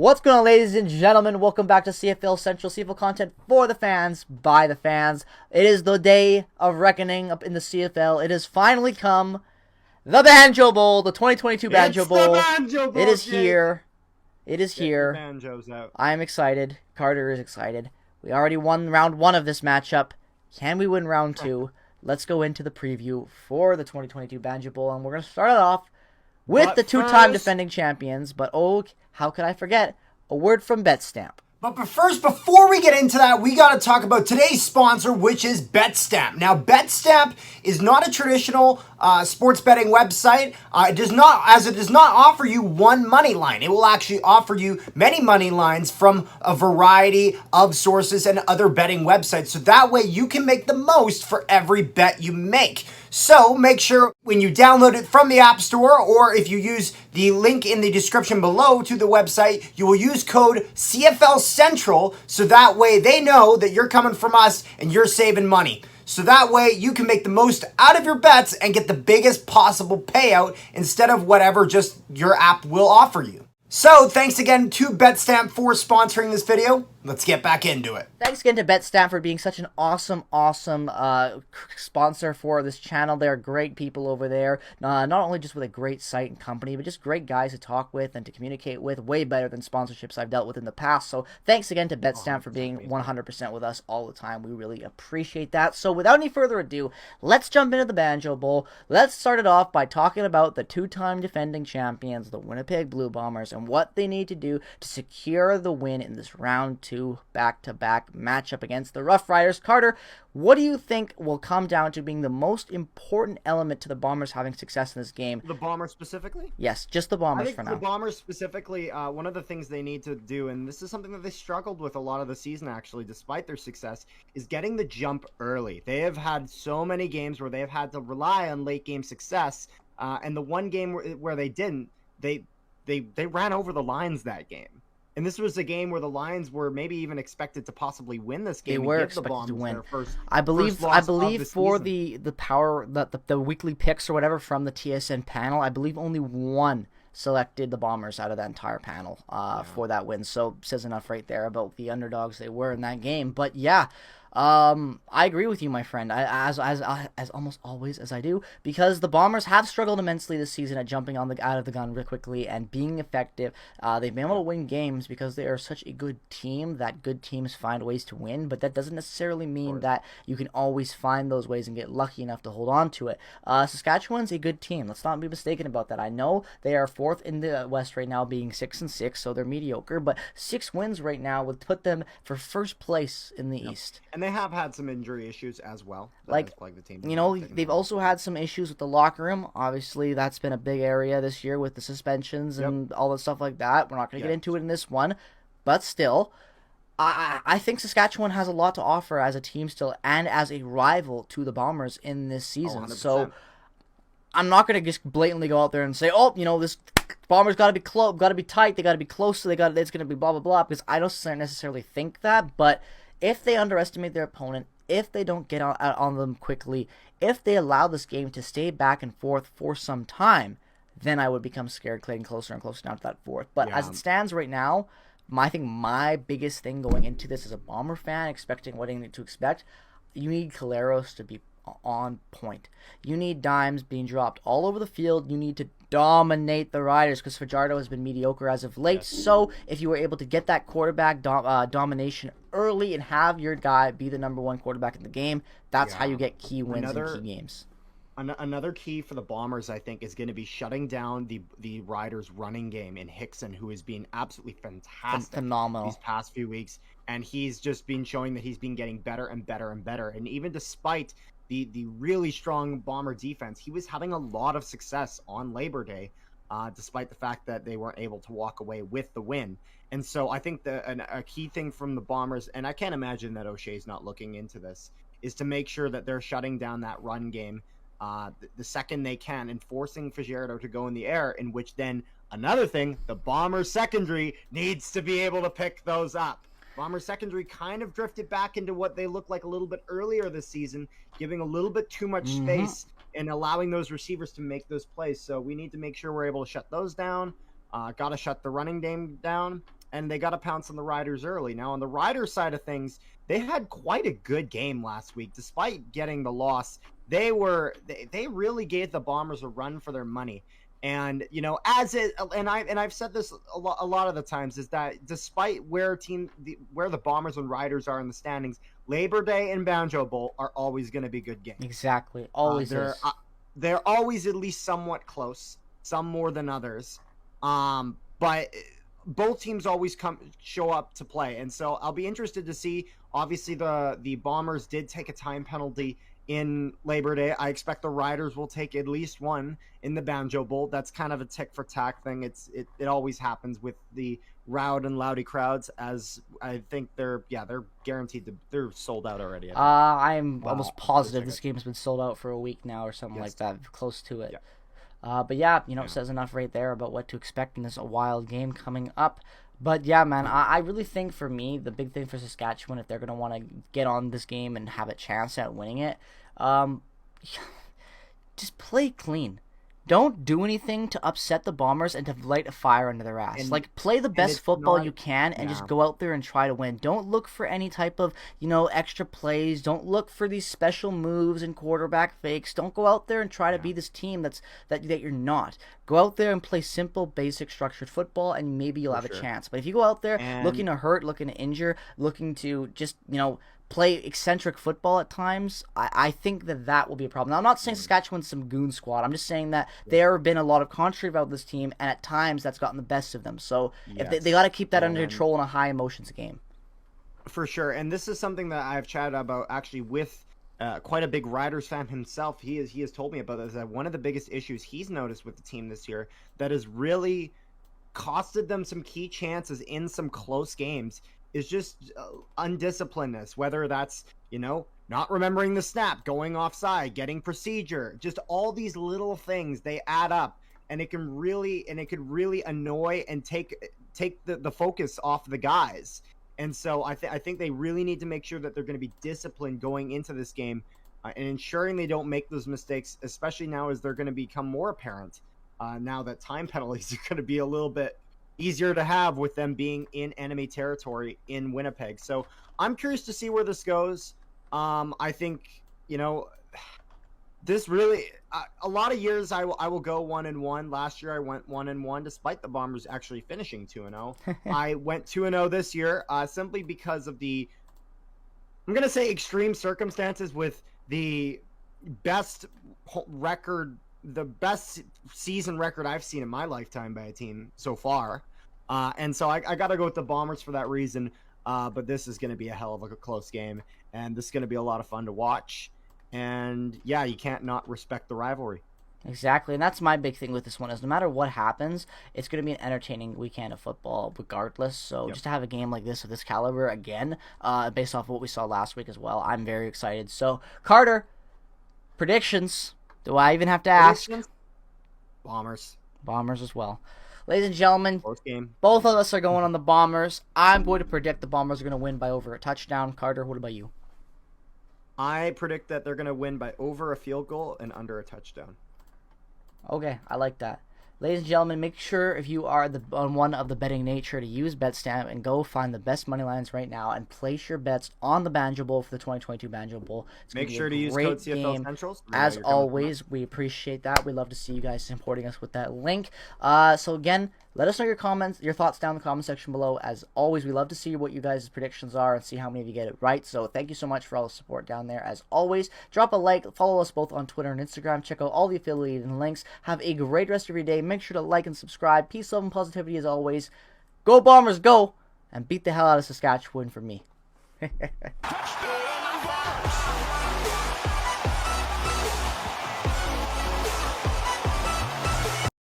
What's going on, ladies and gentlemen? Welcome back to CFL Central, CFL content for the fans, by the fans. It is the day of reckoning up in the CFL. It has finally come. The Banjo Bowl, the 2022 Banjo Bowl. The Banjo Bowl. It is Jake. here. It is Get here. your banjos out. I am excited. Carter is excited. We already won round 1 of this matchup. Can we win round 2? Let's go into the preview for the 2022 Banjo Bowl, and we're going to start it off with the two-time defending champions. But oh, how could I forget? A word from BetStamp. But first, before we get into that, we got to talk about today's sponsor, which is BetStamp. Now, BetStamp is not a traditional sports betting website. It does not offer you one money line. It will actually offer you many money lines from a variety of sources and other betting websites. So that way you can make the most for every bet you make. So make sure when you download it from the App Store, or if you use the link in the description below to the website, you will use code CFL Central, so that way they know that you're coming from us and you're saving money. So that way you can make the most out of your bets and get the biggest possible payout instead of whatever just your app will offer you. So thanks again to BetStamp for sponsoring this video. Let's get back into it. Thanks again to BetStamp for being such an awesome sponsor for this channel. They're great people over there. Not only just with a great site and company, but just great guys to talk with and to communicate with. Way better than sponsorships I've dealt with in the past. So thanks again to BetStamp for being 100% with us all the time. We really appreciate that. So without any further ado, let's jump into the Banjo Bowl. Let's start it off by talking about the two-time defending champions, the Winnipeg Blue Bombers, and what they need to do to secure the win in this round 2 back-to-back matchup against the Roughriders. Carter, what do you think will come down to being the most important element to the Bombers having success in this game? The Bombers specifically? Yes, just the Bombers for now. The Bombers specifically, one of the things they need to do, and this is something that they struggled with a lot of the season actually, despite their success, is getting the jump early. They have had so many games where they have had to rely on late game success, and the one game where they didn't, they ran over the Lions that game. And this was a game where the Lions were maybe even expected to possibly win this game. They were expected to win. I believe for the weekly picks or whatever from the TSN panel, I believe only one selected the Bombers out of that entire panel for that win. So says enough right there about the underdogs they were in that game. But yeah, I agree with you, my friend, as almost always as I do, because the Bombers have struggled immensely this season at jumping out of the gun real quickly and being effective. They've been able to win games because they are such a good team that good teams find ways to win, but that doesn't necessarily mean that you can always find those ways and get lucky enough to hold on to it. Saskatchewan's a good team. Let's not be mistaken about that. I know they are 4th in the West right now, being 6-6, so they're mediocre, but 6 wins right now would put them for first place in the East. And they have had some injury issues as well. Like the team, you know, they've also had some issues with the locker room. Obviously, that's been a big area this year with the suspensions and all the stuff like that. We're not going to get into it in this one, but still, I think Saskatchewan has a lot to offer as a team still and as a rival to the Bombers in this season. So I'm not going to just blatantly go out there and say, oh, you know, this Bombers got to be close, got to be tight, they got to be close, so it's going to be blah, blah, blah, because I don't necessarily think that, but if they underestimate their opponent, if they don't get on them quickly, if they allow this game to stay back and forth for some time, then I would become scared getting closer and closer down to that 4th. But as it stands right now, I think my biggest thing going into this as a Bomber fan, expecting what to expect, you need Caleros to be on point. You need dimes being dropped all over the field. You need to dominate the Riders because Fajardo has been mediocre as of late. So if you were able to get that quarterback domination early and have your guy be the #1 quarterback in the game, that's how you get key wins in key games. Another key for the Bombers, I think, is going to be shutting down the Riders' running game in Hickson, who has been absolutely fantastic, phenomenal these past few weeks, and he's just been showing that he's been getting better and better and better. And even despite the really strong Bomber defense, he was having a lot of success on Labor Day, despite the fact that they weren't able to walk away with the win. And so I think a key thing from the Bombers, and I can't imagine that O'Shea's not looking into this, is to make sure that they're shutting down that run game the second they can, and forcing Fajardo to go in the air, in which then another thing, the Bombers secondary needs to be able to pick those up. Bombers secondary kind of drifted back into what they looked like a little bit earlier this season, giving a little bit too much space and allowing those receivers to make those plays. So we need to make sure we're able to shut those down. Got to shut the running game down. and they got to pounce on the Riders early. Now, on the Riders side of things, they had quite a good game last week. Despite getting the loss, they really gave the Bombers a run for their money. And, you know, I've said this a lot of the times, is that despite where the Bombers and Riders are in the standings, Labor Day and Banjo Bowl are always going to be good games. Exactly. Always they're always at least somewhat close, some more than others. But both teams always show up to play. And so I'll be interested to see. Obviously, the Bombers did take a time penalty in Labor Day. I expect the Riders will take at least one in the Banjo Bowl. That's kind of a tick for tack thing. It always happens with the Rowd and Loudy crowds, as I think they're guaranteed they're sold out already. I'm almost positive this game has been sold out for a week now or something like that, close to it. Yeah. But yeah, it says enough right there about what to expect in this wild game coming up. But yeah, man, I really think for me, the big thing for Saskatchewan, if they're going to want to get on this game and have a chance at winning it, just play clean. Don't do anything to upset the Bombers and to light a fire under their ass. Play the best football you can and just go out there and try to win. Don't look for any type of, extra plays. Don't look for these special moves and quarterback fakes. Don't go out there and try to be this team that you're not. Go out there and play simple, basic, structured football, and maybe you'll have a chance. But if you go out there looking to hurt, looking to injure, looking to just, play eccentric football at times, I think that will be a problem. Now, I'm not saying Saskatchewan's some goon squad. I'm just saying that there have been a lot of controversy about this team, and at times that's gotten the best of them. So if they got to keep that under control in a high emotions game. For sure. And this is something that I've chatted about actually with quite a big Riders fan himself. He has told me about this, that one of the biggest issues he's noticed with the team this year that has really costed them some key chances in some close games is just undisciplinedness, whether that's, not remembering the snap, going offside, getting procedure, just all these little things, they add up, and it could really annoy and take the focus off the guys. And so I think they really need to make sure that they're going to be disciplined going into this game and ensuring they don't make those mistakes, especially now as they're going to become more apparent now that time penalties are going to be a little bit easier to have with them being in enemy territory in Winnipeg. So I'm curious to see where this goes. I think, this really, a lot of years I will go 1-1. Last year I went 1-1, despite the Bombers actually finishing 2-0. I went 2-0 this year, simply because of I'm going to say extreme circumstances with the best season record I've seen in my lifetime by a team so far. And so I got to go with the Bombers for that reason. But this is going to be a hell of a close game, and this is going to be a lot of fun to watch. And yeah, you can't not respect the rivalry. Exactly, and that's my big thing with this one is no matter what happens, it's going to be an entertaining weekend of football regardless. So just to have a game like this of this caliber again, based off of what we saw last week as well, I'm very excited. So, Carter, predictions. Do I even have to ask? Bombers. Bombers as well. Ladies and gentlemen, close game. Both of us are going on the Bombers. I'm going to predict the Bombers are going to win by over a touchdown. Carter, what about you? I predict that they're going to win by over a field goal and under a touchdown. Okay, I like that. Ladies and gentlemen, make sure if you are on one of the betting nature to use BetStamp and go find the best money lines right now and place your bets on the Banjo Bowl for the 2022 Banjo Bowl. Make sure to use code CFL Centrals. As always, we appreciate that. We love to see you guys supporting us with that link. So again, let us know your comments, your thoughts down in the comment section below. As always, we love to see what you guys' predictions are and see how many of you get it right. So thank you so much for all the support down there. As always, drop a like, follow us both on Twitter and Instagram. Check out all the affiliated links. Have a great rest of your day. Make sure to like and subscribe. Peace, love, and positivity as always. Go Bombers, go! And beat the hell out of Saskatchewan for me. Touchdown,